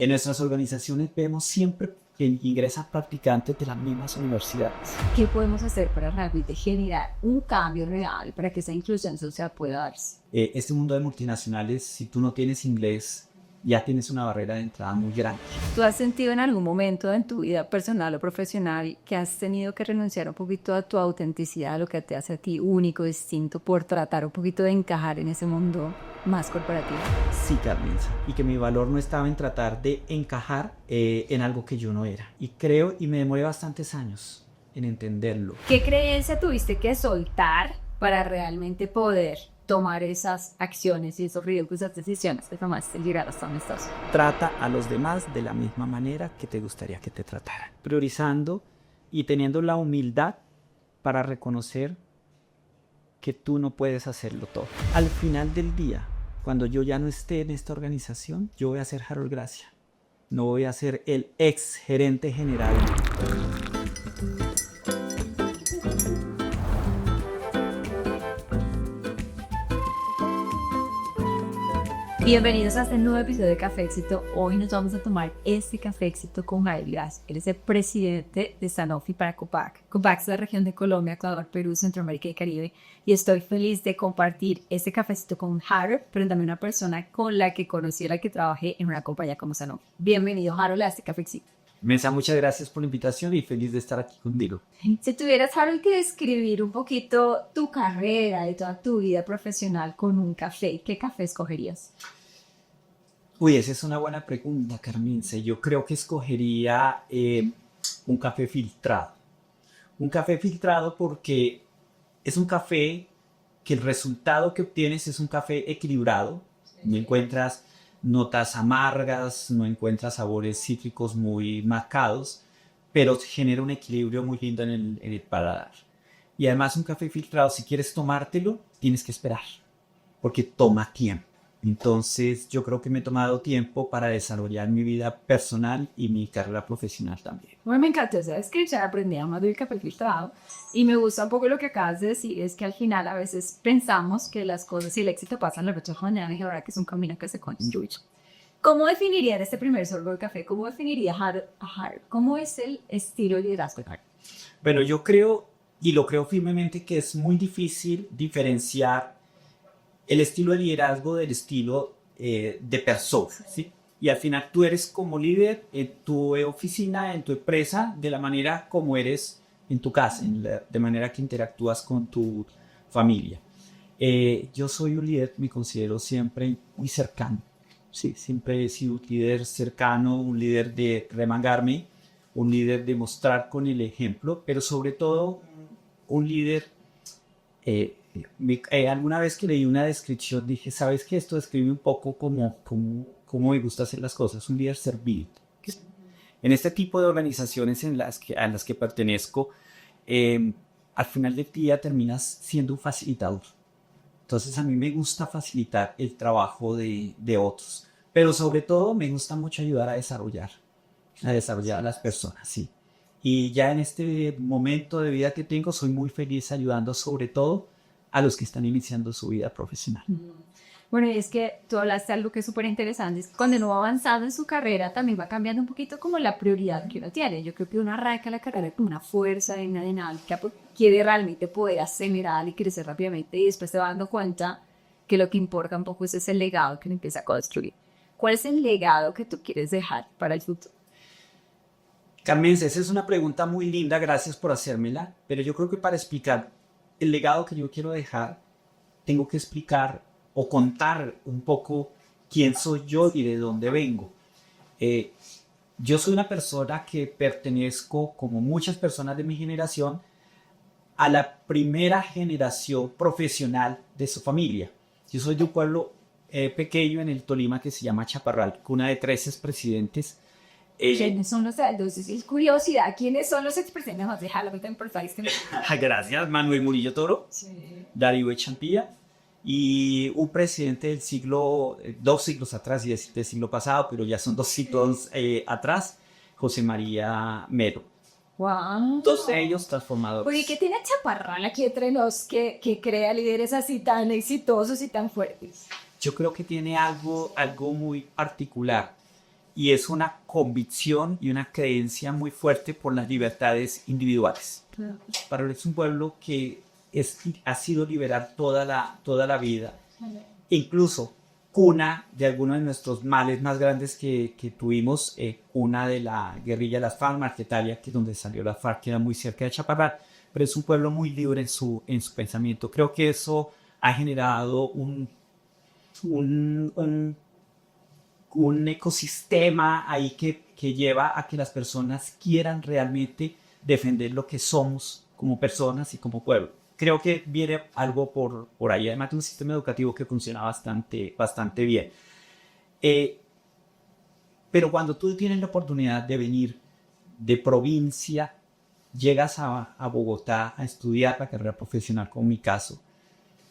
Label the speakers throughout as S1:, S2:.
S1: En nuestras organizaciones vemos siempre que ingresan practicantes de las mismas universidades.
S2: ¿Qué podemos hacer para realmente generar un cambio real para que esa inclusión social pueda darse?
S1: Este mundo de multinacionales, si tú no tienes inglés, ya tienes una barrera de entrada muy grande.
S2: ¿Tú has sentido en algún momento en tu vida personal o profesional que has tenido que renunciar un poquito a tu autenticidad, a lo que te hace a ti único, distinto, por tratar un poquito de encajar en ese mundo más corporativo?
S1: Sí, Carmenza. Y que mi valor no estaba en tratar de encajar en algo que yo no era. Y creo, y me demoré bastantes años en entenderlo.
S2: ¿Qué creencia tuviste que soltar para realmente poder tomar esas acciones y esos ridículas decisiones que tomaste al llegar hasta donde estás?
S1: Trata a los demás de la misma manera que te gustaría que te trataran. Priorizando y teniendo la humildad para reconocer que tú no puedes hacerlo todo. Al final del día, cuando yo ya no esté en esta organización, yo voy a ser Harold Gracia. No voy a ser el ex gerente general.
S2: Bienvenidos a este nuevo episodio de Café Éxito. Hoy nos vamos a tomar este Café Éxito con Javier Glass. Él es el presidente de Sanofi para COPAC. COPAC es la región de Colombia, Ecuador, Perú, Centroamérica y Caribe. Y estoy feliz de compartir este cafecito con Harold, pero también una persona con la que conocí, la que trabajé en una compañía como Sanofi. Bienvenido, Harold, a este Café Éxito.
S1: Mesa, muchas gracias por la invitación y feliz de estar aquí contigo.
S2: Si tuvieras, Harold, que describir un poquito tu carrera y toda tu vida profesional con un café, ¿qué café escogerías?
S1: Uy, esa es una buena pregunta, Carmenza. Yo creo que escogería un café filtrado. Un café filtrado porque es un café que el resultado que obtienes es un café equilibrado. No encuentras notas amargas, no encuentras sabores cítricos muy marcados, pero genera un equilibrio muy lindo en el paladar. Y además un café filtrado, si quieres tomártelo, tienes que esperar, porque toma tiempo. Entonces yo creo que me he tomado tiempo para desarrollar mi vida personal y mi carrera profesional también.
S2: Bueno, me encantó esa descripción, aprendí a más del café filtrado y me gusta un poco lo que acabas de decir, es que al final a veces pensamos que las cosas y el éxito pasan la noche a la mañana y ahora que es un camino que se construye. ¿Cómo definirían este primer sorbo de café? ¿Cómo definiría Harold? ¿Cómo es el estilo de liderazgo de Harold?
S1: Bueno, yo creo y lo creo firmemente que es muy difícil diferenciar el estilo de liderazgo del estilo de persona, ¿sí? Y al final tú eres como líder en tu oficina, en tu empresa, de la manera como eres en tu casa, de manera que interactúas con tu familia. Yo soy un líder, me considero siempre muy cercano. Sí, siempre he sido un líder cercano, un líder de remangarme, un líder de mostrar con el ejemplo, pero sobre todo un líder alguna vez que leí una descripción dije, ¿sabes qué? Esto describe un poco cómo me gusta hacer las cosas, un líder servil. En este tipo de organizaciones a las que pertenezco, al final del día terminas siendo un facilitador. Entonces a mí me gusta facilitar el trabajo de otros, pero sobre todo me gusta mucho ayudar a desarrollar a las personas, sí. Y ya en este momento de vida que tengo, soy muy feliz ayudando sobre todo a los que están iniciando su vida profesional.
S2: Bueno, y es que tú hablaste de algo que es súper interesante, es que cuando uno va avanzando en su carrera también va cambiando un poquito como la prioridad que uno tiene. Yo creo que uno arranca la carrera con una fuerza y una dinámica, porque quiere realmente poder acelerar y crecer rápidamente y después te va dando cuenta que lo que importa un poco es ese legado que uno empieza a construir. ¿Cuál es el legado que tú quieres dejar para el futuro?
S1: Carmen, esa es una pregunta muy linda, gracias por hacérmela, pero yo creo que para explicar el legado que yo quiero dejar, tengo que explicar o contar un poco quién soy yo y de dónde vengo. Yo soy una persona que pertenezco, como muchas personas de mi generación, a la primera generación profesional de su familia. Yo soy de un pueblo pequeño en el Tolima que se llama Chaparral, cuna de 13 expresidentes.
S2: ¿Quiénes son los entonces? Es curiosidad, ¿quiénes son los expresidentes más de Halloween por país?
S1: Gracias, Manuel Murillo Toro,
S2: Sí.
S1: Darío Echampía y un presidente del siglo, 2 siglos atrás y del siglo pasado, pero ya son 2 siglos atrás, José María Mero.
S2: Wow.
S1: Todos ellos transformadores.
S2: Oye, ¿qué tiene Chaparral aquí entre nos que crea líderes así tan exitosos y tan fuertes?
S1: Yo creo que tiene algo muy particular y es una convicción y una creencia muy fuerte por las libertades individuales.
S2: Claro.
S1: Para es un pueblo que ha sido liberal toda la vida, incluso cuna de algunos de nuestros males más grandes que tuvimos, cuna de la guerrilla de las FARC, Marquetalia, que es donde salió la FARC, queda muy cerca de Chaparral, pero es un pueblo muy libre en su pensamiento. Creo que eso ha generado un ecosistema ahí que lleva a que las personas quieran realmente defender lo que somos como personas y como pueblo. Creo que viene algo por ahí, además de un sistema educativo que funciona bastante bien. Pero cuando tú tienes la oportunidad de venir de provincia, llegas a Bogotá a estudiar la carrera profesional, como mi caso,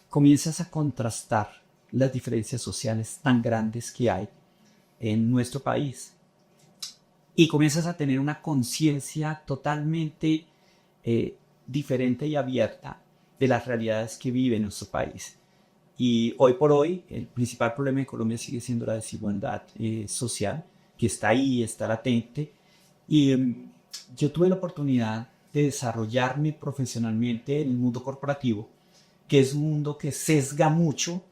S1: comienzas a contrastar las diferencias sociales tan grandes que hay en nuestro país y comienzas a tener una conciencia totalmente diferente y abierta de las realidades que vive nuestro país. Y hoy por hoy el principal problema de Colombia sigue siendo la desigualdad social, que está ahí, está latente. Y yo tuve la oportunidad de desarrollarme profesionalmente en el mundo corporativo, que es un mundo que sesga mucho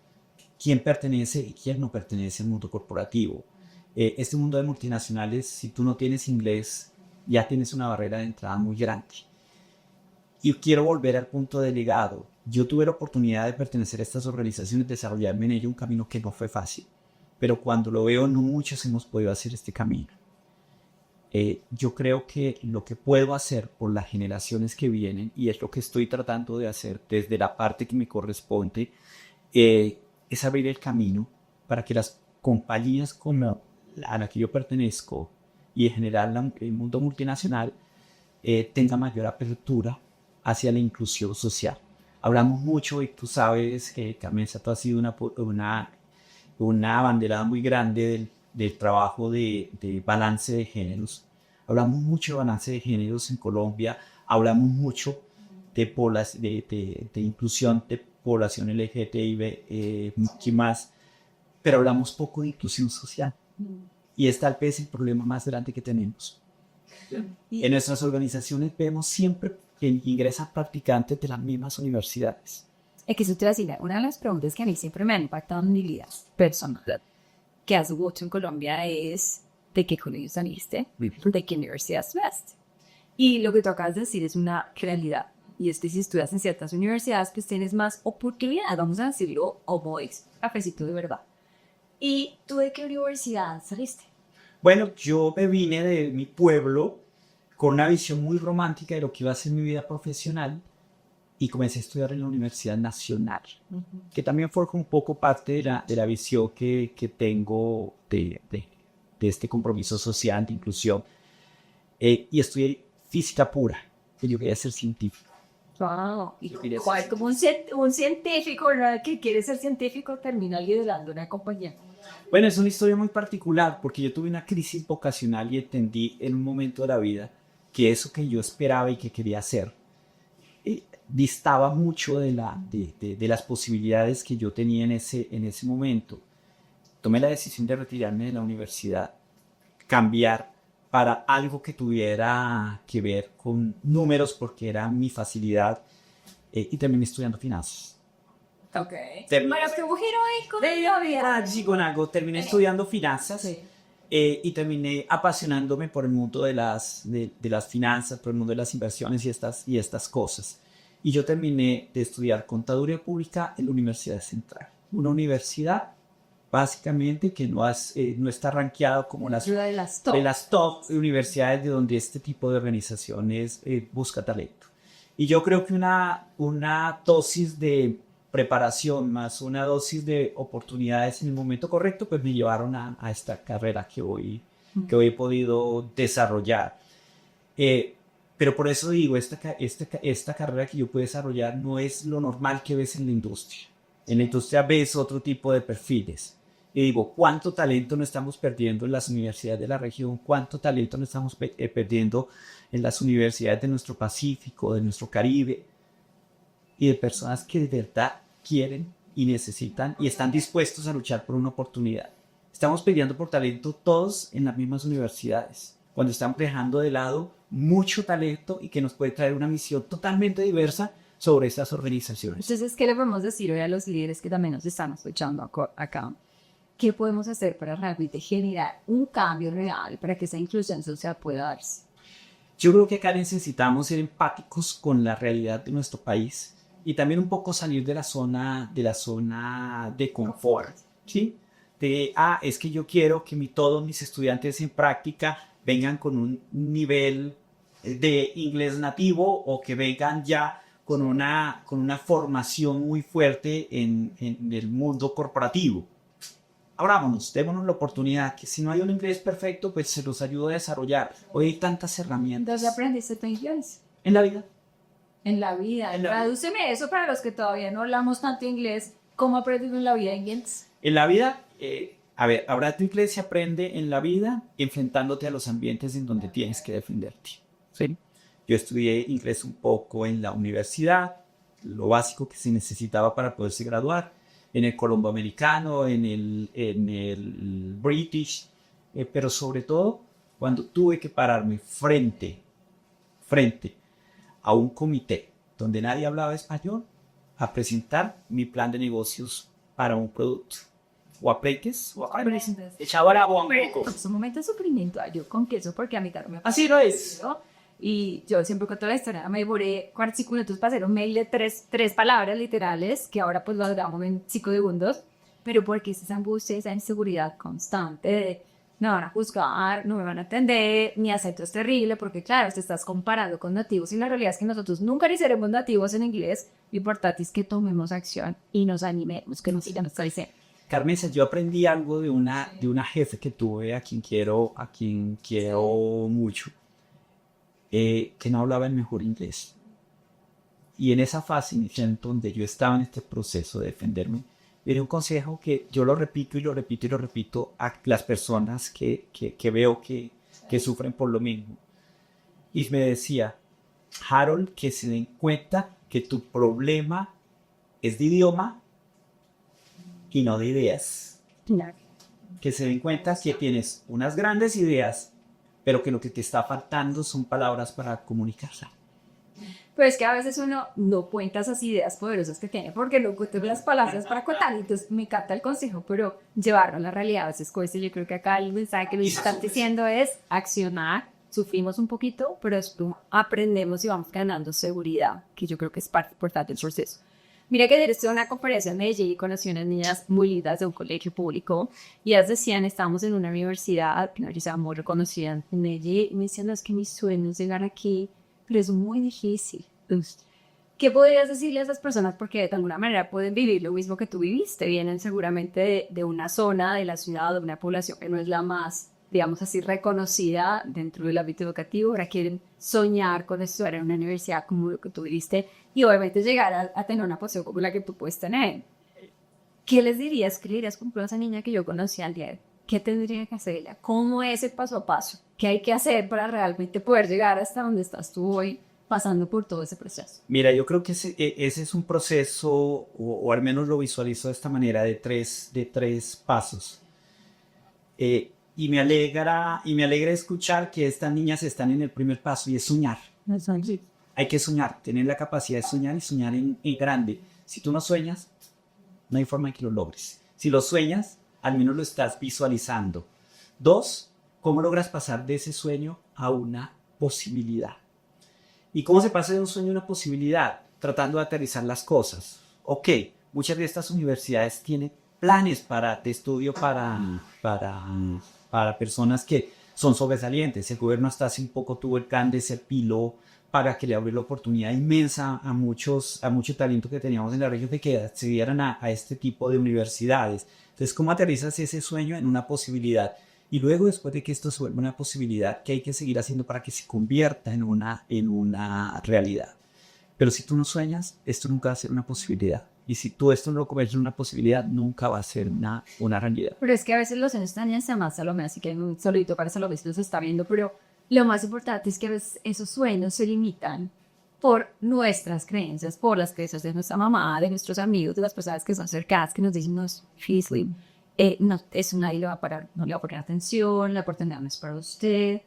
S1: quién pertenece y quién no pertenece al mundo corporativo. Este mundo de multinacionales, si tú no tienes inglés, ya tienes una barrera de entrada muy grande. Y quiero volver al punto de legado. Yo tuve la oportunidad de pertenecer a estas organizaciones, desarrollarme en ello un camino que no fue fácil. Pero cuando lo veo, no muchos hemos podido hacer este camino. Yo creo que lo que puedo hacer por las generaciones que vienen, y es lo que estoy tratando de hacer desde la parte que me corresponde, es abrir el camino para que las compañías como a la que yo pertenezco y en general el mundo multinacional tenga mayor apertura hacia la inclusión social. Hablamos mucho y tú sabes que Carmen, tú has sido una banderada muy grande del trabajo de balance de géneros. Hablamos mucho de balance de géneros en Colombia, hablamos mucho de inclusión de población LGTBI más, pero hablamos poco de inclusión social. Y es tal vez el problema más grande que tenemos. En nuestras organizaciones vemos siempre que ingresan practicantes de las mismas universidades.
S2: Es que eso te va a decir, una de las preguntas que a mí siempre me han impactado en mi vida personal, que hace mucho en Colombia, es ¿de qué colegio saliste? ¿De qué universidad estudiaste? Y lo que tú acabas de decir es una realidad. Y es que si estudias en ciertas universidades, pues tienes más oportunidad, vamos a decirlo, como es cafecito de verdad. ¿Y tú de qué universidad saliste?
S1: Bueno, yo me vine de mi pueblo con una visión muy romántica de lo que iba a ser mi vida profesional y comencé a estudiar en la Universidad Nacional, que también fue un poco parte de la visión que tengo de este compromiso social, de inclusión. Y estudié física pura, que yo quería ser científico.
S2: Wow. Y como un científico, ¿no? Que quiere ser científico, termina liderando una compañía.
S1: Bueno, es una historia muy particular porque yo tuve una crisis vocacional y entendí en un momento de la vida que eso que yo esperaba y que quería hacer distaba mucho de las posibilidades que yo tenía en ese momento. Tomé la decisión de retirarme de la universidad, cambiar para algo que tuviera que ver con números porque era mi facilidad y terminé estudiando finanzas.
S2: Ok.
S1: Terminé estudiando finanzas.
S2: Sí.
S1: Y terminé apasionándome por el mundo de las finanzas, por el mundo de las inversiones y estas cosas. Y yo terminé de estudiar Contaduría Pública en la Universidad Central. Una universidad, básicamente, que no está rankeada como
S2: de las
S1: top universidades de donde este tipo de organizaciones busca talento. Y yo creo que una dosis de preparación más una dosis de oportunidades en el momento correcto, pues me llevaron a esta carrera que hoy he podido desarrollar. Pero por eso digo, esta carrera que yo puedo desarrollar no es lo normal que ves en la industria. En la industria ves otro tipo de perfiles. Y digo, ¿cuánto talento no estamos perdiendo en las universidades de la región? ¿Cuánto talento no estamos perdiendo en las universidades de nuestro Pacífico, de nuestro Caribe? Y de personas que de verdad quieren y necesitan y están dispuestos a luchar por una oportunidad. Estamos peleando por talento todos en las mismas universidades, cuando estamos dejando de lado mucho talento y que nos puede traer una misión totalmente diversa sobre estas organizaciones.
S2: Entonces, ¿qué le podemos decir hoy a los líderes que también nos están escuchando acá? ¿Qué podemos hacer para realmente generar un cambio real para que esa inclusión social pueda darse?
S1: Yo creo que acá necesitamos ser empáticos con la realidad de nuestro país y también un poco salir de la zona de confort, ¿sí? Es que yo quiero que todos mis estudiantes en práctica vengan con un nivel de inglés nativo o que vengan ya con una formación muy fuerte en el mundo corporativo. Abrámonos, démonos la oportunidad, que si no hay un inglés perfecto, pues se los ayudo a desarrollar. Hoy hay tantas herramientas.
S2: ¿Dónde aprendiste tu inglés?
S1: En la vida.
S2: En la vida. Tradúceme eso para los que todavía no hablamos tanto inglés. ¿Cómo aprendes en la vida inglés?
S1: En la vida, ahora tu inglés se aprende en la vida enfrentándote a los ambientes en donde tienes que defenderte. ¿Sí? Yo estudié inglés un poco en la universidad, lo básico que se necesitaba para poderse graduar, en el Colombo Americano, en el British, pero sobre todo cuando tuve que pararme frente a un comité donde nadie hablaba español a presentar mi plan de negocios para un producto. O a pleques, o a echaba la bomba.
S2: Es un momento de sufrimiento yo con queso porque a mí también me pasó.
S1: Así lo es.
S2: Y yo siempre cuento la historia, me demoré 45 minutos para hacer un mail de tres palabras literales, que ahora pues lo hagamos en 5 segundos, pero porque es esa angustia, esa inseguridad constante de me van a juzgar, no me van a atender, mi acento es terrible, porque claro, te estás comparando con nativos y la realidad es que nosotros nunca ni seremos nativos en inglés. Lo importante es que tomemos acción y nos animemos, que nos sigan nuestra diciendo.
S1: Carmenza, yo aprendí algo de una jefe que tuve a quien quiero mucho. Que no hablaba el mejor inglés. Y en esa fase inicial donde yo estaba en este proceso de defenderme, me dio un consejo que yo lo repito y lo repito y lo repito a las personas que veo que sufren por lo mismo. Y me decía, Harold, que se den cuenta que tu problema es de idioma y no de ideas.
S2: Claro.
S1: Que se den cuenta que tienes unas grandes ideas, pero que lo que te está faltando son palabras para comunicarla.
S2: Pero es que a veces uno no cuenta esas ideas poderosas que tiene porque no cuenta las palabras para contar. Entonces me encanta el consejo, pero llevarlo a la realidad a veces cuesta. Yo creo que acá el mensaje que nos están diciendo es accionar. Sufrimos un poquito, pero después aprendemos y vamos ganando seguridad, que yo creo que es parte importante del proceso. Mira que ayer estuve en una conferencia en Medellín y conocí unas niñas muy lindas de un colegio público y ellas decían, estábamos en una universidad que no estaba muy reconocida en Medellín y me decían, no, es que mi sueño es llegar aquí, pero es muy difícil. ¿Qué podrías decirle a esas personas? Porque de alguna manera pueden vivir lo mismo que tú viviste, vienen seguramente de una zona de la ciudad, de una población que no es la más, digamos así, reconocida dentro del ámbito educativo, ahora quieren soñar con estudiar en una universidad como lo que tú viviste y obviamente llegar a tener una posición como la que tú puedes tener. ¿Qué les dirías? ¿Qué le dirías con esa niña que yo conocí al día? ¿Qué tendría que hacer ella? ¿Cómo es el paso a paso? ¿Qué hay que hacer para realmente poder llegar hasta donde estás tú hoy pasando por todo ese proceso?
S1: Mira, yo creo que ese es un proceso, o al menos lo visualizo de esta manera, de tres pasos. Y me alegra escuchar que estas niñas están en el primer paso y es soñar.
S2: Sí.
S1: Hay que soñar, tener la capacidad de soñar y soñar en grande. Si tú no sueñas, no hay forma de que lo logres. Si lo sueñas, al menos lo estás visualizando. 2, ¿cómo logras pasar de ese sueño a una posibilidad? ¿Y cómo se pasa de un sueño a una posibilidad? Tratando de aterrizar las cosas. Ok, muchas de estas universidades tienen planes de estudio para personas que son sobresalientes. El gobierno hasta hace un poco tuvo el plan de ser pilo para que le abriera la oportunidad inmensa a mucho talento que teníamos en la región de que accedieran a este tipo de universidades. Entonces, ¿cómo aterrizas ese sueño en una posibilidad? Y luego, después de que esto se vuelva una posibilidad, ¿qué hay que seguir haciendo para que se convierta en una realidad? Pero si tú no sueñas, esto nunca va a ser una posibilidad. Y si tú esto no lo conviertes en una posibilidad, nunca va a ser una realidad.
S2: Pero es que a veces los sueños están en más Salomé, así que un solito para Salomé se los está viendo, pero lo más importante es que a veces esos sueños se limitan por nuestras creencias, por las creencias de nuestra mamá, de nuestros amigos, de las personas que son cercanas, que nos dicen, no, es difícil. no, eso nadie le va a parar, no le va a poner atención, la oportunidad no es para usted.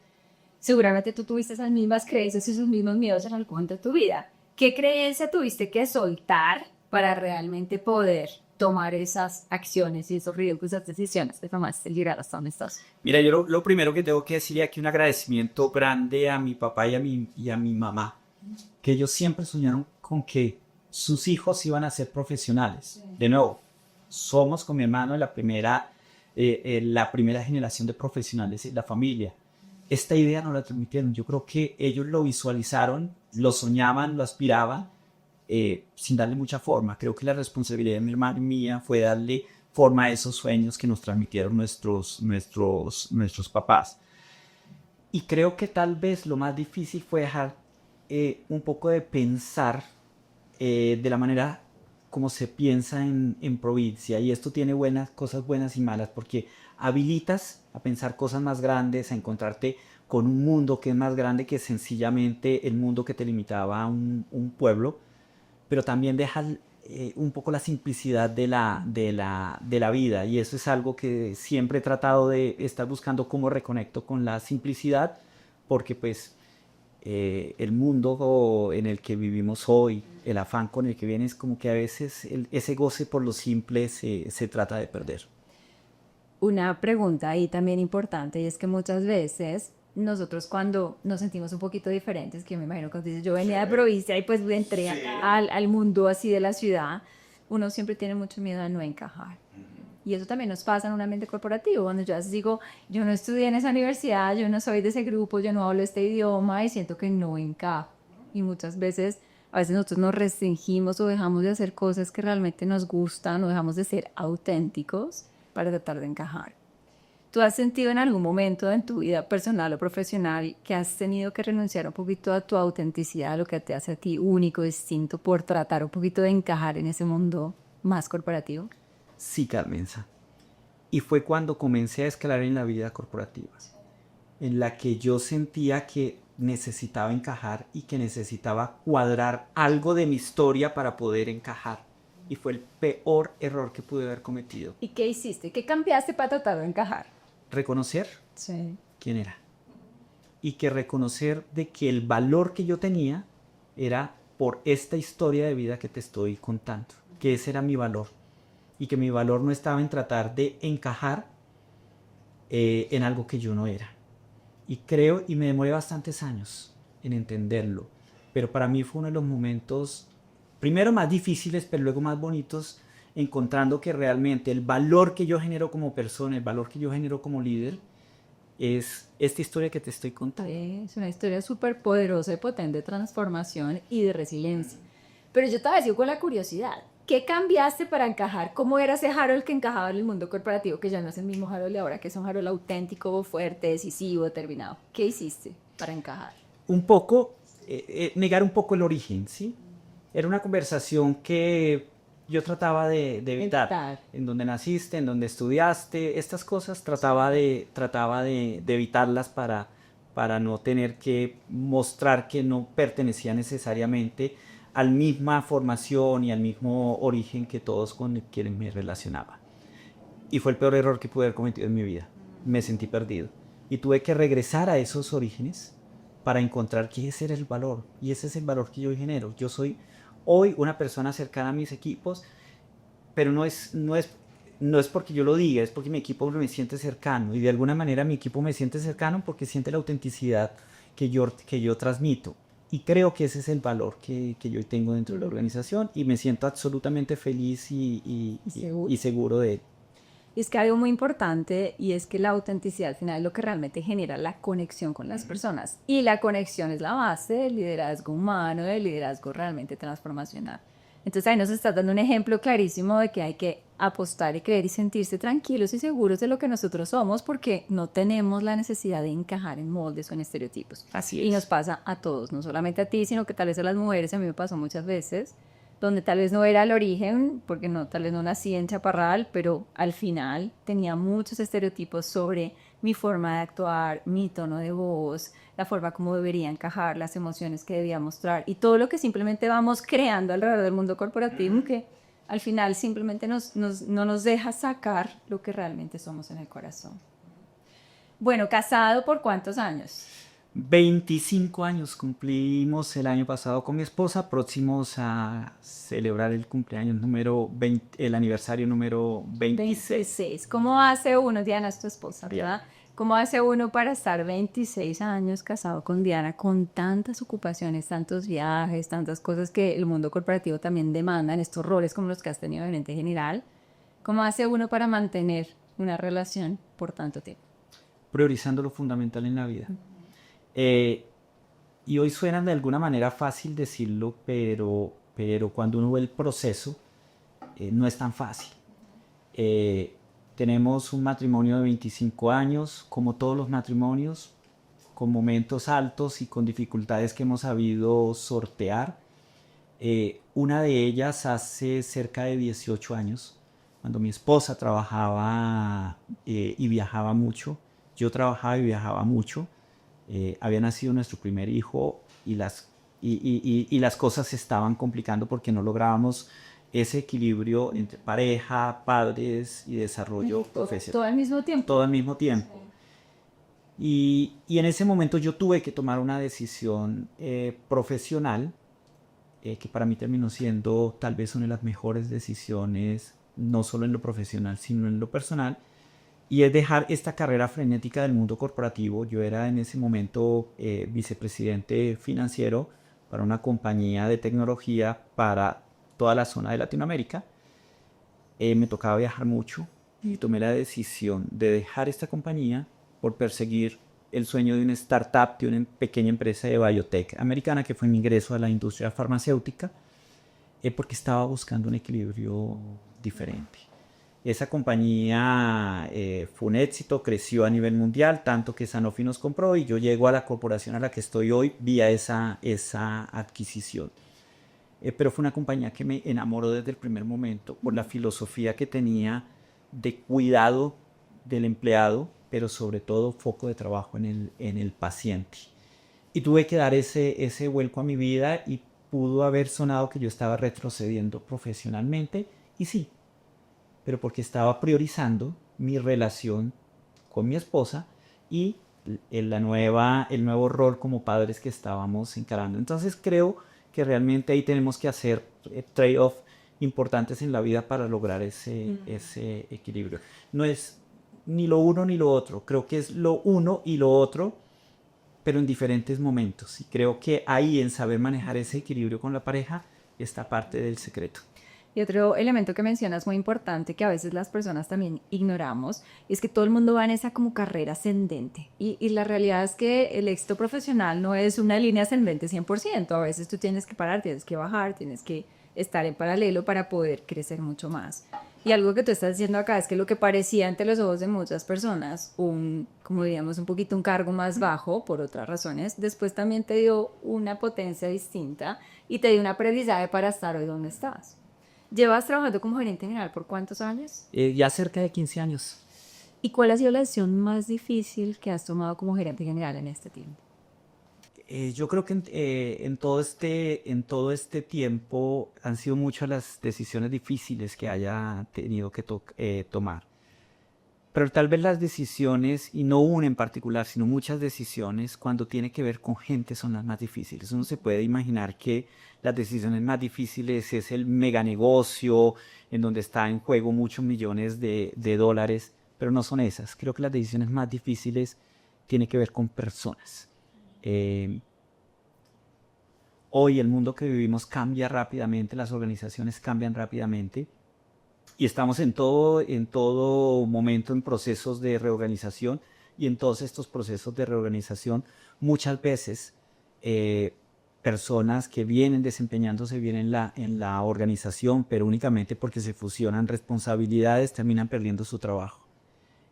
S2: Seguramente tú tuviste esas mismas creencias y esos mismos miedos en algún momento de tu vida. ¿Qué creencia tuviste que soltar para realmente poder tomar esas acciones y esos riesgos, esas decisiones de tomar llegar hasta donde estás?
S1: Mira, yo lo primero que tengo que decir aquí un agradecimiento grande a mi papá y a mi mamá, que ellos siempre soñaron con que sus hijos iban a ser profesionales. De nuevo, somos con mi hermano la primera generación de profesionales en la familia. Esta idea no la transmitieron. Yo creo que ellos lo visualizaron, lo soñaban, lo aspiraban, sin darle mucha forma. Creo que la responsabilidad de mi hermano y mía fue darle forma a esos sueños que nos transmitieron nuestros papás. Y creo que tal vez lo más difícil fue dejar un poco de pensar de la manera como se piensa en provincia. Y esto tiene cosas buenas y malas, porque habilitas a pensar cosas más grandes, a encontrarte con un mundo que es más grande que sencillamente el mundo que te limitaba a un pueblo, pero también dejas un poco la simplicidad de la vida, y eso es algo que siempre he tratado de estar buscando, cómo reconecto con la simplicidad, porque pues el mundo en el que vivimos hoy, el afán con el que viene, es como que a veces ese goce por lo simple se trata de perder.
S2: Una pregunta ahí también importante, y es que muchas veces nosotros cuando nos sentimos un poquito diferentes, que me imagino que dices, yo venía de provincia y pues entré acá al mundo así de la ciudad, uno siempre tiene mucho miedo a no encajar. Y eso también nos pasa en un ambiente corporativo, donde yo a veces digo, yo no estudié en esa universidad, yo no soy de ese grupo, yo no hablo este idioma y siento que no encajo. Y muchas veces, a veces nosotros nos restringimos o dejamos de hacer cosas que realmente nos gustan o dejamos de ser auténticos para tratar de encajar. ¿Tú has sentido en algún momento en tu vida personal o profesional que has tenido que renunciar un poquito a tu autenticidad, a lo que te hace a ti único, distinto, por tratar un poquito de encajar en ese mundo más corporativo?
S1: Sí, Carmenza. Y fue cuando comencé a escalar en la vida corporativa, en la que yo sentía que necesitaba encajar y que necesitaba cuadrar algo de mi historia para poder encajar. Y fue el peor error que pude haber cometido.
S2: ¿Y qué hiciste? ¿Qué cambiaste para tratar de encajar?
S1: Reconocer
S2: Sí.
S1: quién era. Y que reconocer de que el valor que yo tenía era por esta historia de vida que te estoy contando. Que ese era mi valor. Y que mi valor no estaba en tratar de encajar en algo que yo no era. Y creo, y me demoré bastantes años en entenderlo, pero para mí fue uno de los momentos, primero más difíciles, pero luego más bonitos, encontrando que realmente el valor que yo genero como persona, el valor que yo genero como líder, es esta historia que te estoy contando.
S2: Es una historia súper poderosa y potente de transformación y de resiliencia. Pero yo te voy a decir con la curiosidad, ¿qué cambiaste para encajar? ¿Cómo era ese Harold que encajaba en el mundo corporativo, que ya no es el mismo Harold de ahora, que es un Harold auténtico, fuerte, decisivo, determinado? ¿Qué hiciste para encajar?
S1: Un poco, negar un poco el origen, ¿sí? Era una conversación que yo trataba de evitar. En donde naciste, en donde estudiaste, estas cosas trataba de evitarlas para no tener que mostrar que no pertenecía necesariamente a la misma formación y al mismo origen que todos con quienes me relacionaba. Y fue el peor error que pude haber cometido en mi vida. Me sentí perdido. Y tuve que regresar a esos orígenes para encontrar que ese era el valor. Y ese es el valor que yo genero. Yo soy hoy una persona cercana a mis equipos, pero no es porque yo lo diga, es porque mi equipo me siente cercano. Y de alguna manera mi equipo me siente cercano porque siente la autenticidad que yo transmito. Y creo que ese es el valor que yo tengo dentro de la organización, y me siento absolutamente feliz y seguro de él.
S2: Y es que algo muy importante, y es que la autenticidad al final es lo que realmente genera la conexión con las personas. Y la conexión es la base del liderazgo humano, del liderazgo realmente transformacional. Entonces ahí nos está dando un ejemplo clarísimo de que hay que apostar y creer y sentirse tranquilos y seguros de lo que nosotros somos, porque no tenemos la necesidad de encajar en moldes o en estereotipos.
S1: Así
S2: Y
S1: es.
S2: nos pasa a todos, no solamente a ti, sino que tal vez a las mujeres, a mí me pasó muchas veces, donde tal vez no era el origen, porque no, tal vez no nací en Chaparral, pero al final tenía muchos estereotipos sobre mi forma de actuar, mi tono de voz, la forma como debería encajar, las emociones que debía mostrar y todo lo que simplemente vamos creando alrededor del mundo corporativo, que al final simplemente no nos deja sacar lo que realmente somos en el corazón. Bueno, ¿casado por cuántos años?
S1: 25 años cumplimos el año pasado con mi esposa, próximos a celebrar el cumpleaños número 20, el aniversario número 26.
S2: 26. ¿Cómo hace uno, Diana es tu esposa, verdad? ¿Cómo hace uno para estar 26 años casado con Diana con tantas ocupaciones, tantos viajes, tantas cosas que el mundo corporativo también demanda en estos roles como los que has tenido de gerente general? ¿Cómo hace uno para mantener una relación por tanto tiempo?
S1: Priorizando lo fundamental en la vida. Y hoy suena de alguna manera fácil decirlo, pero cuando uno ve el proceso, no es tan fácil. Tenemos un matrimonio de 25 años, como todos los matrimonios, con momentos altos y con dificultades que hemos sabido sortear. Una de ellas hace cerca de 18 años, cuando mi esposa trabajaba y viajaba mucho, yo trabajaba y viajaba mucho. Había nacido nuestro primer hijo y las cosas se estaban complicando porque no lográbamos ese equilibrio entre pareja, padres y desarrollo profesional.
S2: Todo al mismo tiempo.
S1: Todo al mismo tiempo. Y en ese momento yo tuve que tomar una decisión profesional que para mí terminó siendo tal vez una de las mejores decisiones, no solo en lo profesional, sino en lo personal, y es dejar esta carrera frenética del mundo corporativo. Yo era en ese momento vicepresidente financiero para una compañía de tecnología para toda la zona de Latinoamérica. Me tocaba viajar mucho y tomé la decisión de dejar esta compañía por perseguir el sueño de una startup, de una pequeña empresa de biotech americana, que fue mi ingreso a la industria farmacéutica, porque estaba buscando un equilibrio diferente. Esa compañía fue un éxito, creció a nivel mundial, tanto que Sanofi nos compró y yo llego a la corporación a la que estoy hoy vía esa adquisición. Pero fue una compañía que me enamoró desde el primer momento por la filosofía que tenía de cuidado del empleado, pero sobre todo foco de trabajo en el paciente. Y tuve que dar ese vuelco a mi vida y pudo haber sonado que yo estaba retrocediendo profesionalmente, y sí, pero porque estaba priorizando mi relación con mi esposa y el nuevo rol como padres que estábamos encarando. Entonces creo que realmente ahí tenemos que hacer trade-off importantes en la vida para lograr ese equilibrio. No es ni lo uno ni lo otro, creo que es lo uno y lo otro, pero en diferentes momentos. Y creo que ahí, en saber manejar ese equilibrio con la pareja, está parte del secreto.
S2: Y otro elemento que mencionas muy importante que a veces las personas también ignoramos es que todo el mundo va en esa como carrera ascendente y la realidad es que el éxito profesional no es una línea ascendente 100%, a veces tú tienes que parar, tienes que bajar, tienes que estar en paralelo para poder crecer mucho más. Y algo que tú estás diciendo acá es que lo que parecía ante los ojos de muchas personas, como diríamos, un poquito un cargo más bajo por otras razones, después también te dio una potencia distinta y te dio un aprendizaje para estar hoy donde estás. ¿Llevas trabajando como gerente general por cuántos años?
S1: Ya cerca de 15 años.
S2: ¿Y cuál ha sido la decisión más difícil que has tomado como gerente general en este tiempo?
S1: Yo creo que en todo este tiempo han sido muchas las decisiones difíciles que haya tenido que tomar. Pero tal vez las decisiones, y no una en particular, sino muchas decisiones, cuando tiene que ver con gente, son las más difíciles. Uno se puede imaginar que las decisiones más difíciles es el mega negocio, en donde está en juego muchos millones de dólares, pero no son esas. Creo que las decisiones más difíciles tienen que ver con personas. Hoy el mundo que vivimos cambia rápidamente, las organizaciones cambian rápidamente. Y estamos en todo momento en procesos de reorganización, y en todos estos procesos de reorganización muchas veces personas que vienen desempeñándose bien en la organización, pero únicamente porque se fusionan responsabilidades, terminan perdiendo su trabajo.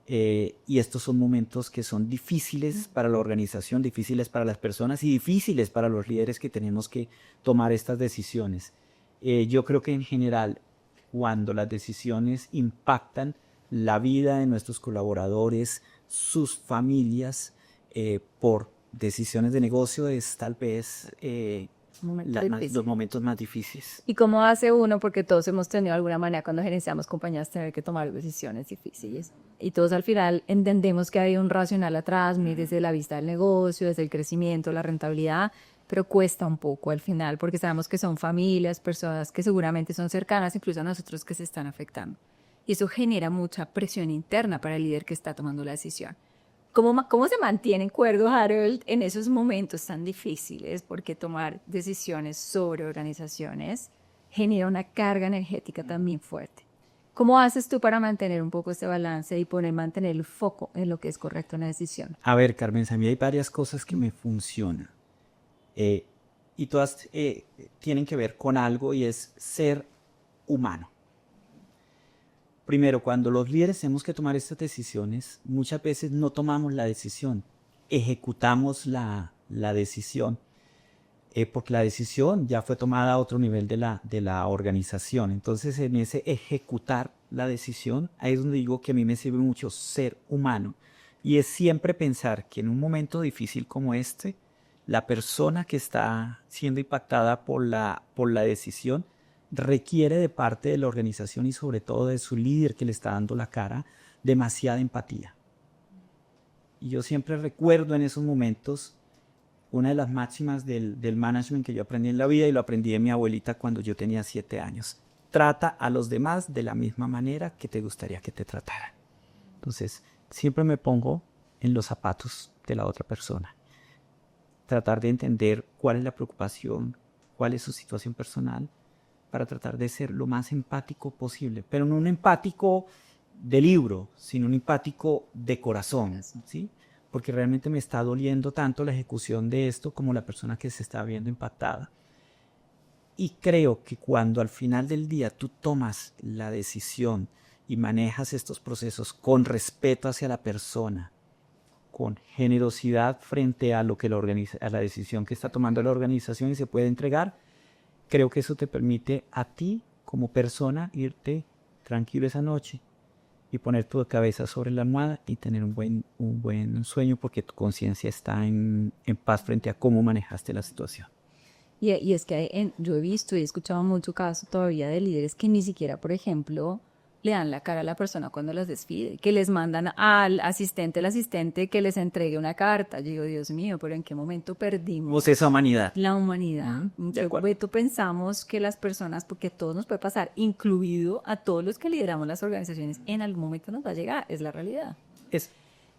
S1: Y estos son momentos que son difíciles para la organización, difíciles para las personas y difíciles para los líderes que tenemos que tomar estas decisiones. Yo creo que en general, cuando las decisiones impactan la vida de nuestros colaboradores, sus familias, por decisiones de negocio, es tal vez
S2: Momento difícil.
S1: los momentos más difíciles.
S2: ¿Y cómo hace uno? Porque todos hemos tenido de alguna manera cuando gerenciamos compañías tener que tomar decisiones difíciles. Y todos al final entendemos que hay un racional atrás, desde la vista del negocio, desde el crecimiento, la rentabilidad, pero cuesta un poco al final porque sabemos que son familias, personas que seguramente son cercanas incluso a nosotros que se están afectando. Y eso genera mucha presión interna para el líder que está tomando la decisión. ¿Cómo se mantiene cuerdo Harold en esos momentos tan difíciles? Porque tomar decisiones sobre organizaciones genera una carga energética también fuerte. ¿Cómo haces tú para mantener un poco este balance y mantener el foco en lo que es correcto en la decisión?
S1: A ver, Carmen, a mí hay varias cosas que me funcionan. Y todas tienen que ver con algo y es ser humano. Primero, cuando los líderes tenemos que tomar estas decisiones, muchas veces no tomamos la decisión, ejecutamos la decisión, porque la decisión ya fue tomada a otro nivel de la organización. Entonces, en ese ejecutar la decisión, ahí es donde digo que a mí me sirve mucho ser humano. Y es siempre pensar que en un momento difícil como este, la persona que está siendo impactada por la decisión requiere de parte de la organización y sobre todo de su líder que le está dando la cara, demasiada empatía. Y yo siempre recuerdo en esos momentos una de las máximas del management que yo aprendí en la vida y lo aprendí de mi abuelita cuando yo tenía 7 años. Trata a los demás de la misma manera que te gustaría que te trataran. Entonces, siempre me pongo en los zapatos de la otra persona. Tratar de entender cuál es la preocupación, cuál es su situación personal, para tratar de ser lo más empático posible, pero no un empático de libro, sino un empático de corazón, ¿sí? Porque realmente me está doliendo tanto la ejecución de esto como la persona que se está viendo impactada. Y creo que cuando al final del día tú tomas la decisión y manejas estos procesos con respeto hacia la persona, con generosidad frente a lo que a la decisión que está tomando la organización y se puede entregar, creo que eso te permite a ti como persona irte tranquilo esa noche y poner tu cabeza sobre la almohada y tener un buen sueño porque tu conciencia está en paz frente a cómo manejaste la situación.
S2: Y es que yo he visto y he escuchado mucho caso todavía de líderes que ni siquiera, por ejemplo, le dan la cara a la persona cuando las despide, que les mandan al asistente, el asistente que les entregue una carta. Yo digo, Dios mío, pero ¿en qué momento perdimos
S1: Esa humanidad?
S2: la humanidad?
S1: De acuerdo.
S2: Pensamos que las personas, porque a todos nos puede pasar, incluido a todos los que lideramos las organizaciones, en algún momento nos va a llegar, es la realidad.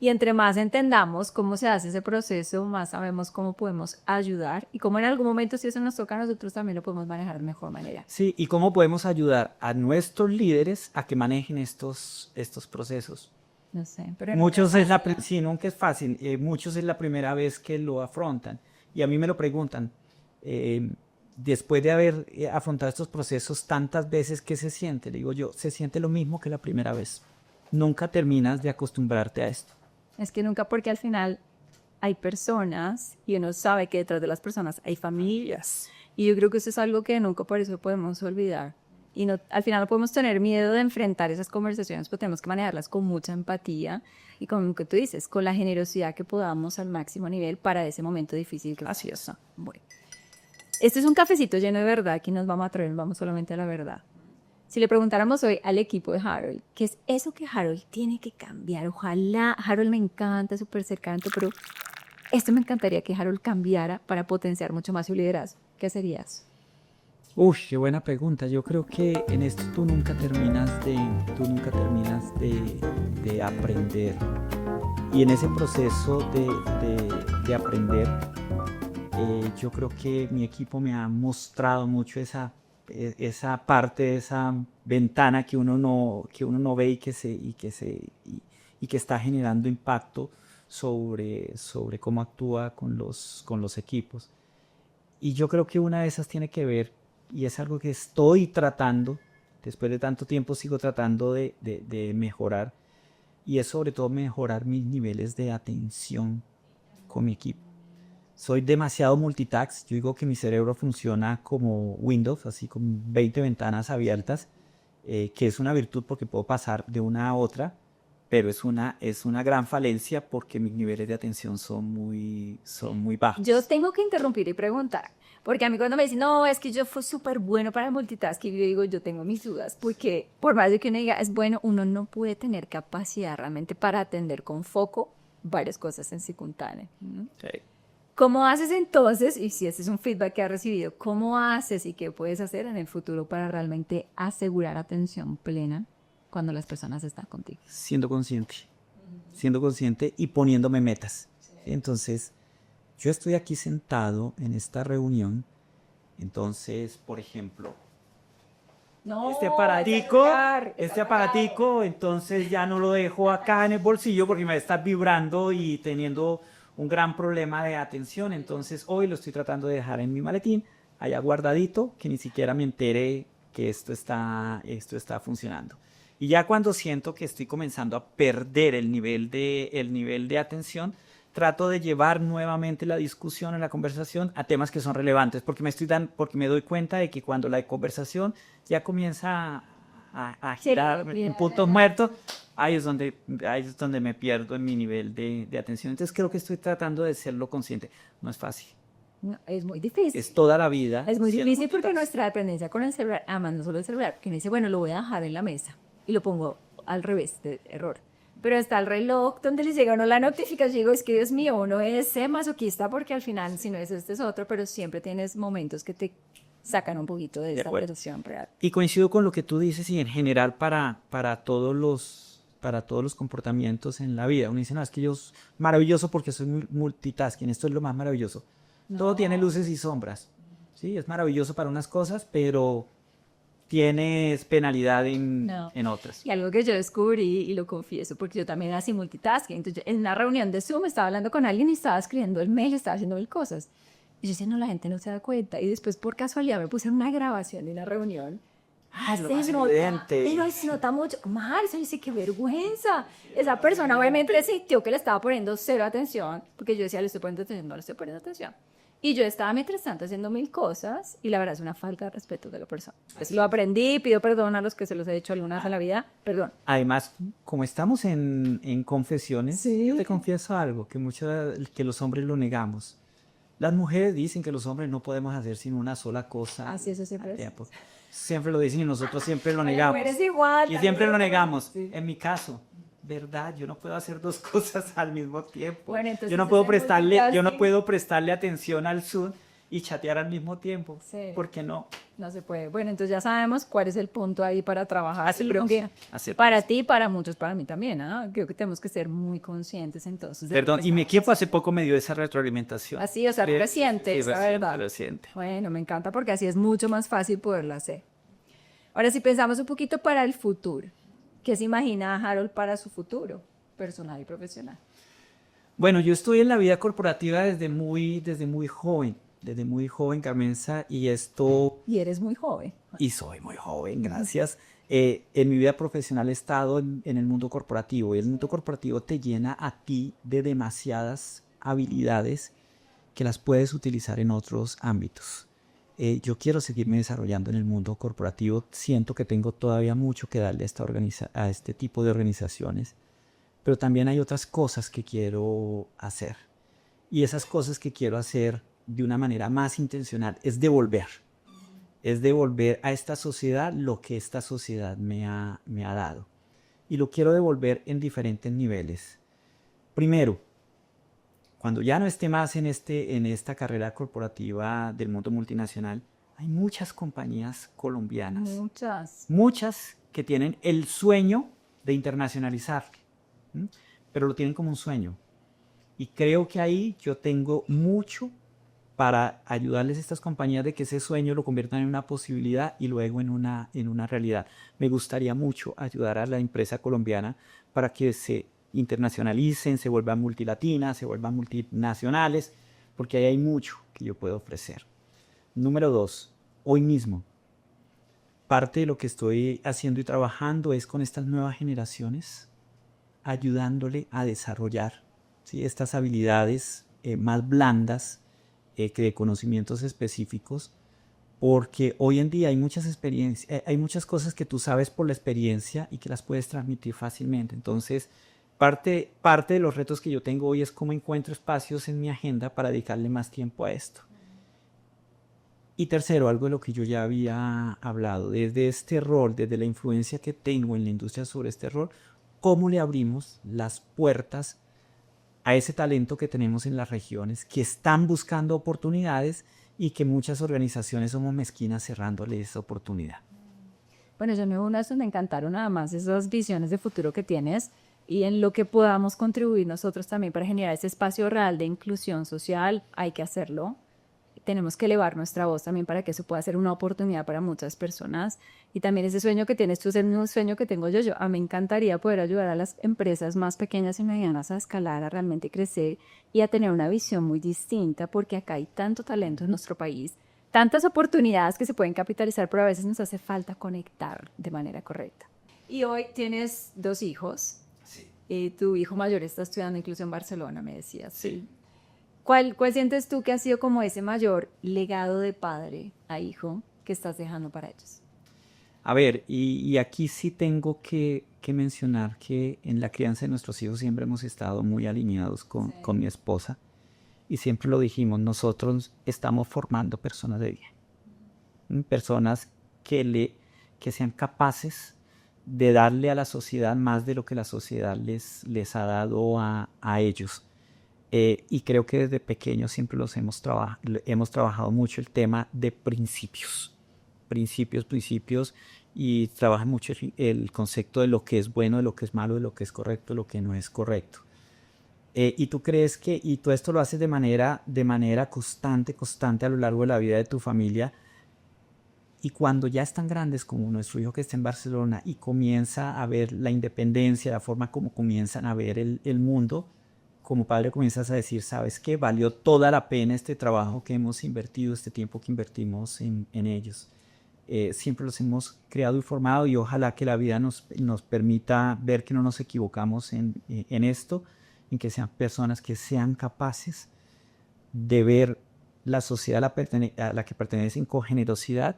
S2: Y entre más entendamos cómo se hace ese proceso, más sabemos cómo podemos ayudar y cómo en algún momento, si eso nos toca a nosotros, también lo podemos manejar de mejor manera.
S1: Sí, y cómo podemos ayudar a nuestros líderes a que manejen estos procesos.
S2: No sé, pero
S1: Muchos sí, nunca es fácil. Muchos es la primera vez que lo afrontan. Y a mí me lo preguntan, después de haber afrontado estos procesos tantas veces, ¿qué se siente? Le digo yo, se siente lo mismo que la primera vez. Nunca terminas de acostumbrarte a esto.
S2: Es que nunca, porque al final hay personas y uno sabe que detrás de las personas hay familias. Y yo creo que eso es algo que nunca por eso podemos olvidar. Y no, al final no podemos tener miedo de enfrentar esas conversaciones, pero tenemos que manejarlas con mucha empatía y con lo que tú dices, con la generosidad que podamos al máximo nivel para ese momento difícil que
S1: Así es.
S2: Bueno, este es un cafecito lleno de verdad, aquí nos vamos a atrever, vamos solamente a la verdad. Si le preguntáramos hoy al equipo de Harold, ¿qué es eso que Harold tiene que cambiar? Ojalá, Harold me encanta, es súper cercano, pero esto me encantaría que Harold cambiara para potenciar mucho más su liderazgo. ¿Qué hacerías?
S1: Uy, qué buena pregunta. Yo creo que en esto tú nunca terminas de aprender. Y en ese proceso de aprender, yo creo que mi equipo me ha mostrado mucho esa parte, esa ventana que uno no ve y que está generando impacto sobre cómo actúa con los equipos. Y yo creo que una de esas tiene que ver, y es algo que estoy tratando, después de tanto tiempo sigo tratando de mejorar, y es sobre todo mejorar mis niveles de atención con mi equipo. Soy demasiado multitask. Yo digo que mi cerebro funciona como Windows, así con 20 ventanas abiertas, que es una virtud porque puedo pasar de una a otra, pero es una gran falencia porque mis niveles de atención son muy bajos.
S2: Yo tengo que interrumpir y preguntar, porque a mí cuando me dicen, no, es que yo fui súper bueno para el multitasking, yo digo, yo tengo mis dudas, porque por más de que uno diga, es bueno, uno no puede tener capacidad realmente para atender con foco varias cosas en simultáneo, ¿no?
S1: Sí.
S2: ¿Cómo haces entonces, y si ese es un feedback que has recibido, cómo haces y qué puedes hacer en el futuro para realmente asegurar atención plena cuando las personas están contigo?
S1: Siendo consciente y poniéndome metas. Entonces, yo estoy aquí sentado en esta reunión, entonces, por ejemplo,
S2: No,
S1: este aparatico, entonces ya no lo dejo acá en el bolsillo porque me va a estar vibrando y teniendo un gran problema de atención. Entonces hoy lo estoy tratando de dejar en mi maletín, allá guardadito, que ni siquiera me entere que esto está funcionando. Y ya cuando siento que estoy comenzando a perder el nivel de atención, trato de llevar nuevamente la discusión, la conversación a temas que son relevantes, porque porque me doy cuenta de que cuando la conversación ya comienza a girar en puntos muertos, ahí es donde me pierdo en mi nivel de atención. Entonces creo que estoy tratando de serlo consciente. No es fácil.
S2: No, es muy difícil.
S1: Es toda la vida.
S2: Es muy difícil porque nuestra dependencia con el celular, además no solo el celular, que me dice, bueno, lo voy a dejar en la mesa y lo pongo al revés, de error. Pero está el reloj donde le llega a uno la notificación, digo, es que Dios mío, uno es masoquista porque al final, si no es este es otro, pero siempre tienes momentos que te sacan un poquito de esa percepción real.
S1: Y coincido con lo que tú dices y en general para todos los comportamientos en la vida. Uno dice, no, es que yo soy maravilloso porque soy multitasking, esto es lo más maravilloso. No. Todo tiene luces y sombras. Sí, es maravilloso para unas cosas, pero tienes penalidad en otras.
S2: Y algo que yo descubrí, y lo confieso, porque yo también hacía multitasking. Entonces, en una reunión de Zoom estaba hablando con alguien y estaba escribiendo el mail, estaba haciendo mil cosas. Y yo decía, no, la gente no se da cuenta. Y después, por casualidad, me puse en una grabación de una reunión.
S1: Es lo más evidente.
S2: Pero se nota mucho. Marce, dice, qué vergüenza. Esa persona obviamente sintió que le estaba poniendo cero atención, porque yo decía, le estoy poniendo atención, no le estoy poniendo atención. Y yo estaba mientras tanto haciendo mil cosas y la verdad es una falta de respeto de la persona. Pues lo aprendí, pido perdón a los que se los he hecho alguna vez en la vida, perdón.
S1: Además, como estamos en confesiones,
S2: sí.
S1: Yo te confieso algo, que los hombres lo negamos. Las mujeres dicen que los hombres no podemos hacer sino una sola cosa.
S2: Así es, siempre.
S1: Siempre lo dicen y nosotros siempre lo negamos.
S2: Eres igual.
S1: Y siempre lo negamos. Sí. En mi caso, verdad, yo no puedo hacer dos cosas al mismo tiempo.
S2: Bueno, entonces
S1: yo no puedo prestarle atención al Zoom y chatear al mismo tiempo. Sí. ¿Por qué no?
S2: No se puede. Bueno, entonces ya sabemos cuál es el punto ahí para trabajar.
S1: Hacer
S2: para ti, para muchos, para mí también. ¿Eh? Creo que tenemos que ser muy conscientes entonces.
S1: Perdón, y mi equipo hace poco me dio esa retroalimentación.
S2: Así, o sea, reciente,
S1: sí,
S2: la verdad.
S1: Reciente.
S2: Bueno, me encanta porque así es mucho más fácil poderlo hacer. Ahora, si pensamos un poquito para el futuro, ¿qué se imagina Harold para su futuro personal y profesional?
S1: Bueno, yo estoy en la vida corporativa desde muy joven. Desde muy joven, Carmenza, y esto...
S2: Y eres muy joven.
S1: Y soy muy joven, gracias. En mi vida profesional he estado en el mundo corporativo, y el mundo corporativo te llena a ti de demasiadas habilidades que las puedes utilizar en otros ámbitos. Yo quiero seguirme desarrollando en el mundo corporativo, siento que tengo todavía mucho que darle a este tipo de organizaciones, pero también hay otras cosas que quiero hacer, y esas cosas que quiero hacer de una manera más intencional, es devolver a esta sociedad lo que esta sociedad me ha dado. Y lo quiero devolver en diferentes niveles. Primero, cuando ya no esté más en esta carrera corporativa del mundo multinacional, hay muchas compañías colombianas. Muchas que tienen el sueño de internacionalizar, pero lo tienen como un sueño. Y creo que ahí yo tengo mucho para ayudarles a estas compañías de que ese sueño lo conviertan en una posibilidad y luego en una realidad. Me gustaría mucho ayudar a la empresa colombiana para que se internacionalicen, se vuelvan multilatinas, se vuelvan multinacionales, porque ahí hay mucho que yo puedo ofrecer. Número 2, hoy mismo, parte de lo que estoy haciendo y trabajando es con estas nuevas generaciones, ayudándole a desarrollar, ¿sí?, estas habilidades más blandas, que de conocimientos específicos, porque hoy en día hay muchas experiencias, hay muchas cosas que tú sabes por la experiencia y que las puedes transmitir fácilmente. Entonces, Parte de los retos que yo tengo hoy es cómo encuentro espacios en mi agenda para dedicarle más tiempo a esto. Y tercero, algo de lo que yo ya había hablado, desde este rol, desde la influencia que tengo en la industria sobre este rol, cómo le abrimos las puertas a ese talento que tenemos en las regiones que están buscando oportunidades y que muchas organizaciones somos mezquinas cerrándole esa oportunidad.
S2: Bueno, yo me uno a eso, me encantaron nada más esas visiones de futuro que tienes y en lo que podamos contribuir nosotros también para generar ese espacio real de inclusión social, hay que hacerlo. Tenemos que elevar nuestra voz también para que eso pueda ser una oportunidad para muchas personas. Y también ese sueño que tienes tú es el mismo sueño que tengo yo. A mí me encantaría poder ayudar a las empresas más pequeñas y medianas a escalar, a realmente crecer y a tener una visión muy distinta, porque acá hay tanto talento en nuestro país, tantas oportunidades que se pueden capitalizar, pero a veces nos hace falta conectar de manera correcta. Y hoy tienes 2 hijos. Sí. Tu hijo mayor está estudiando incluso en Barcelona, me decías.
S1: Sí.
S2: ¿Cuál sientes tú que ha sido como ese mayor legado de padre a hijo que estás dejando para ellos?
S1: A ver, y aquí sí tengo que mencionar que en la crianza de nuestros hijos siempre hemos estado muy alineados con mi esposa y siempre lo dijimos, nosotros estamos formando personas de bien, personas que sean capaces de darle a la sociedad más de lo que la sociedad les ha dado a ellos. Y creo que desde pequeños siempre hemos trabajado mucho el tema de principios, y trabaja mucho el concepto de lo que es bueno, de lo que es malo, de lo que es correcto, de lo que no es correcto. Y tú crees que, y tú esto lo haces de manera constante a lo largo de la vida de tu familia, y cuando ya están grandes como nuestro hijo que está en Barcelona y comienza a ver la independencia, la forma como comienzan a ver el mundo, como padre comienzas a decir, ¿sabes qué? Valió toda la pena este trabajo que hemos invertido, este tiempo que invertimos en ellos. Siempre los hemos creado y formado y ojalá que la vida nos permita ver que no nos equivocamos en esto, en que sean personas que sean capaces de ver la sociedad a la que pertenecen con generosidad,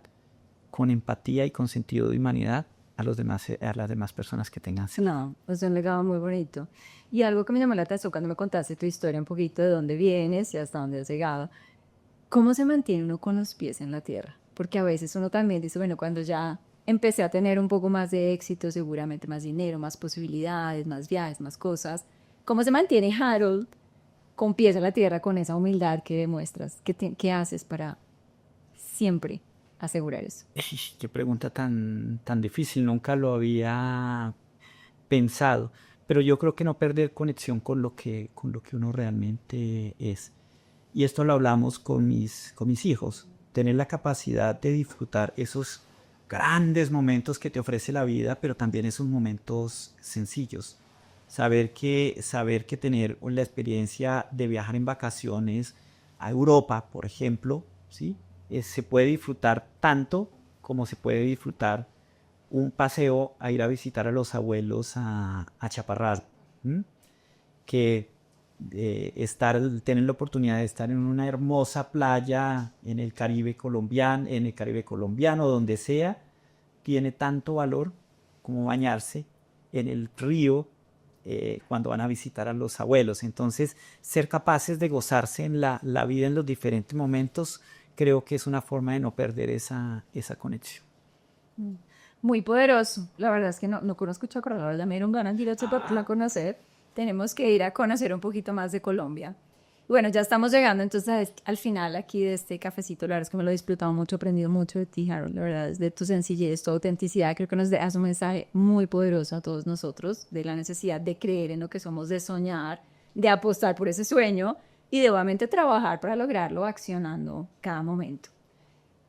S1: con empatía y con sentido de humanidad a las demás personas que tengan.
S2: No, es un legado muy bonito. Y algo que me llamó la atención cuando me contaste tu historia un poquito de dónde vienes y hasta dónde has llegado, ¿cómo se mantiene uno con los pies en la tierra? Porque a veces uno también dice, bueno, cuando ya empecé a tener un poco más de éxito, seguramente más dinero, más posibilidades, más viajes, más cosas, ¿cómo se mantiene Harold con pies en la tierra, con esa humildad que demuestras? ¿Qué haces para siempre asegurar eso?
S1: Qué pregunta tan difícil, nunca lo había pensado, pero yo creo que no perder conexión con lo que uno realmente es. Y esto lo hablamos con mis hijos, tener la capacidad de disfrutar esos grandes momentos que te ofrece la vida, pero también esos momentos sencillos. Saber que tener la experiencia de viajar en vacaciones a Europa, por ejemplo, ¿sí? Se puede disfrutar tanto como se puede disfrutar un paseo a ir a visitar a los abuelos a Chaparral, ¿m? Que tener la oportunidad de estar en una hermosa playa en el Caribe colombiano, donde sea, tiene tanto valor como bañarse en el río cuando van a visitar a los abuelos. Entonces, ser capaces de gozarse en la vida en los diferentes momentos, creo que es una forma de no perder esa conexión.
S2: Muy poderoso. La verdad es que no conozco Chacorral, me dieron ganas de ir a conocer. Tenemos que ir a conocer un poquito más de Colombia. Bueno, ya estamos llegando entonces al final aquí de este cafecito. La verdad es que me lo he disfrutado mucho, he aprendido mucho de ti, Harold. La verdad es de tu sencillez, tu autenticidad. Creo que nos dejas un mensaje muy poderoso a todos nosotros de la necesidad de creer en lo que somos, de soñar, de apostar por ese sueño y de obviamente trabajar para lograrlo accionando cada momento.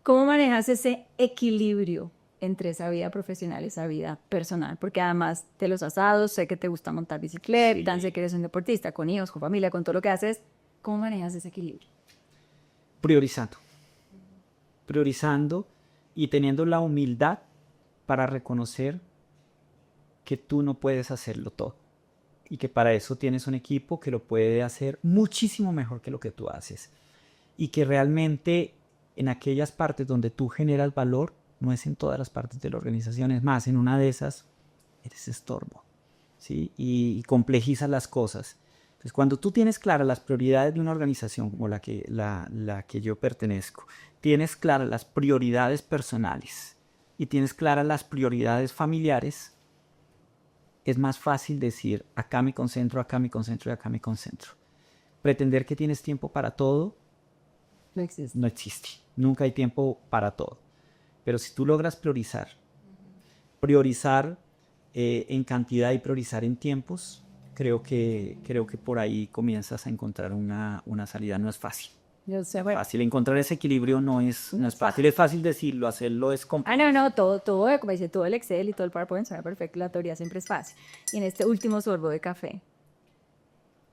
S2: ¿Cómo manejas ese equilibrio entre esa vida profesional y esa vida personal? Porque además de los asados, sé que te gusta montar bicicleta, sé que eres un deportista, con hijos, con familia, con todo lo que haces. ¿Cómo manejas ese equilibrio?
S1: Priorizando y teniendo la humildad para reconocer que tú no puedes hacerlo todo y que para eso tienes un equipo que lo puede hacer muchísimo mejor que lo que tú haces y que realmente en aquellas partes donde tú generas valor, no es en todas las partes de la organización, es más, en una de esas eres estorbo, ¿sí? Y complejizas las cosas. Entonces, cuando tú tienes claras las prioridades de una organización como la que yo pertenezco, tienes claras las prioridades personales y tienes claras las prioridades familiares, es más fácil decir, acá me concentro, acá me concentro y acá me concentro. Pretender que tienes tiempo para todo
S2: No existe.
S1: no existe. Nunca hay tiempo para todo. Pero si tú logras priorizar en cantidad y priorizar en tiempos, creo que por ahí comienzas a encontrar una salida. No es fácil.
S2: Yo sé, bueno.
S1: Fácil encontrar ese equilibrio no es fácil. Es fácil decirlo, hacerlo es complicado.
S2: No, todo, como dice, todo el Excel y todo el PowerPoint suena perfecto, la teoría siempre es fácil. Y en este último sorbo de café,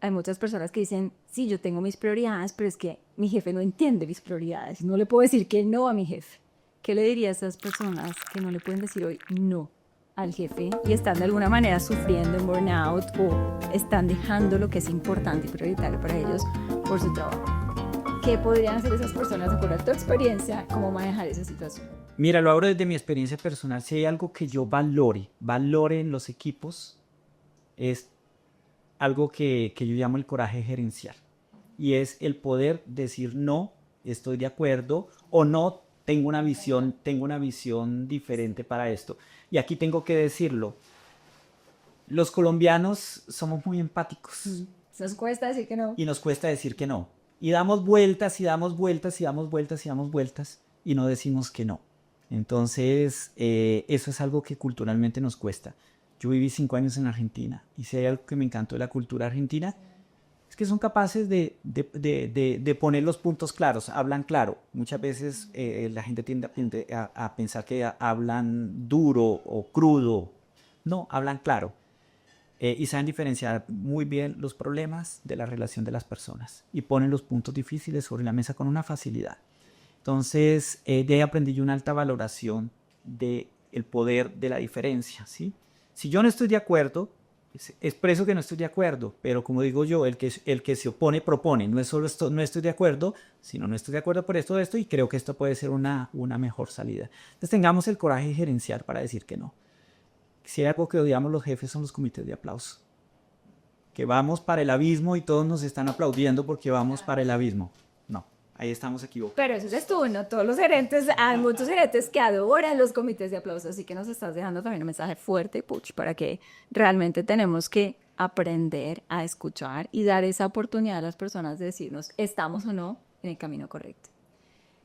S2: hay muchas personas que dicen, sí, yo tengo mis prioridades, pero es que mi jefe no entiende mis prioridades. No le puedo decir que no a mi jefe. ¿Qué le diría a esas personas que no le pueden decir hoy no al jefe y están de alguna manera sufriendo en burnout o están dejando lo que es importante y prioritario para ellos por su trabajo? ¿Qué podrían hacer esas personas, de acuerdo a tu experiencia, cómo manejar esa situación?
S1: Mira, lo hablo desde mi experiencia personal. Si hay algo que yo valore en los equipos, es algo que yo llamo el coraje gerencial. Y es el poder decir no, estoy de acuerdo, o no, tengo una visión diferente para esto. Y aquí tengo que decirlo. Los colombianos somos muy empáticos.
S2: Nos cuesta decir que no.
S1: Y nos cuesta decir que no. Y damos vueltas y damos vueltas y damos vueltas y damos vueltas y no decimos que no. Entonces, eso es algo que culturalmente nos cuesta. Yo viví 5 años en Argentina y si hay algo que me encantó de la cultura argentina es que son capaces de poner los puntos claros, hablan claro. Muchas veces la gente tiende a pensar que hablan duro o crudo. No, hablan claro. Y saben diferenciar muy bien los problemas de la relación de las personas y ponen los puntos difíciles sobre la mesa con una facilidad. Entonces, de ahí aprendí yo una alta valoración del poder de la diferencia, ¿sí? Si yo no estoy de acuerdo, expreso que no estoy de acuerdo, pero como digo yo, el que se opone propone. No es solo esto, no estoy de acuerdo, sino no estoy de acuerdo por esto, y creo que esto puede ser una mejor salida. Entonces, tengamos el coraje gerencial para decir que no. Si hay algo que odiamos los jefes son los comités de aplauso. Que vamos para el abismo y todos nos están aplaudiendo porque vamos para el abismo. No, ahí estamos equivocados.
S2: Pero eso es tú, no todos los gerentes, hay muchos gerentes que adoran los comités de aplauso, así que nos estás dejando también un mensaje fuerte, Puch, para que realmente tenemos que aprender a escuchar y dar esa oportunidad a las personas de decirnos, estamos o no en el camino correcto.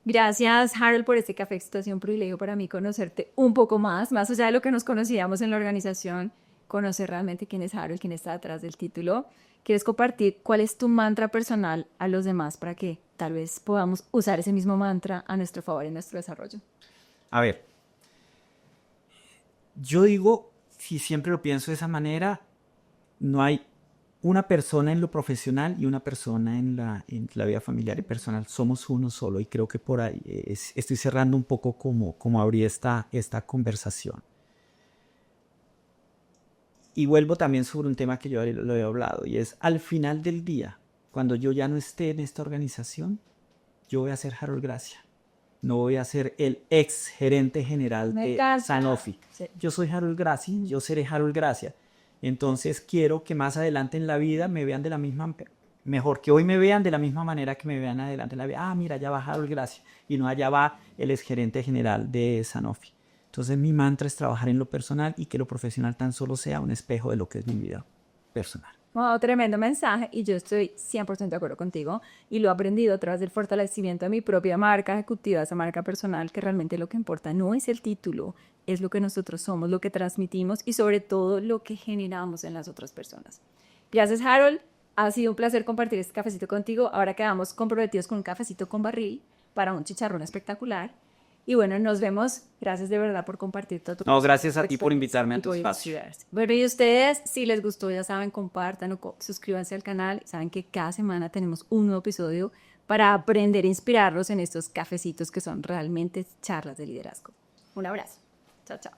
S2: Gracias, Harold, por este café. Ha sido un privilegio para mí conocerte un poco más allá de lo que nos conocíamos en la organización, conocer realmente quién es Harold, quién está detrás del título. ¿Quieres compartir cuál es tu mantra personal a los demás para que tal vez podamos usar ese mismo mantra a nuestro favor en nuestro desarrollo?
S1: A ver, yo digo, si siempre lo pienso de esa manera, no hay una persona en lo profesional y una persona en la vida familiar y personal. Somos uno solo y creo que por ahí estoy cerrando un poco como abrí esta conversación. Y vuelvo también sobre un tema que yo lo he hablado y es al final del día, cuando yo ya no esté en esta organización, yo voy a ser Harold Gracia. No voy a ser el ex gerente general de Sanofi. Sí. Yo soy Harold Gracia, yo seré Harold Gracia. Entonces quiero que más adelante en la vida me vean de la misma, mejor que hoy me vean de la misma manera que me vean adelante en la vida. Ah, mira, allá va Harold Gracia y no allá va el exgerente general de Sanofi. Entonces mi mantra es trabajar en lo personal y que lo profesional tan solo sea un espejo de lo que es mi vida personal.
S2: Wow, tremendo mensaje y yo estoy 100% de acuerdo contigo y lo he aprendido a través del fortalecimiento de mi propia marca ejecutiva, esa marca personal, que realmente lo que importa no es el título, es lo que nosotros somos, lo que transmitimos y sobre todo lo que generamos en las otras personas. Gracias, Harold. Ha sido un placer compartir este cafecito contigo. Ahora quedamos comprometidos con un cafecito con barril para un chicharrón espectacular. Y bueno, nos vemos. Gracias de verdad por compartir todo tu
S1: gracias a ti por invitarme a tu espacio.
S2: Bueno, y ustedes, si les gustó, ya saben, compartan o suscríbanse al canal. Saben que cada semana tenemos un nuevo episodio para aprender e inspirarlos en estos cafecitos que son realmente charlas de liderazgo. Un abrazo. Chao, chao.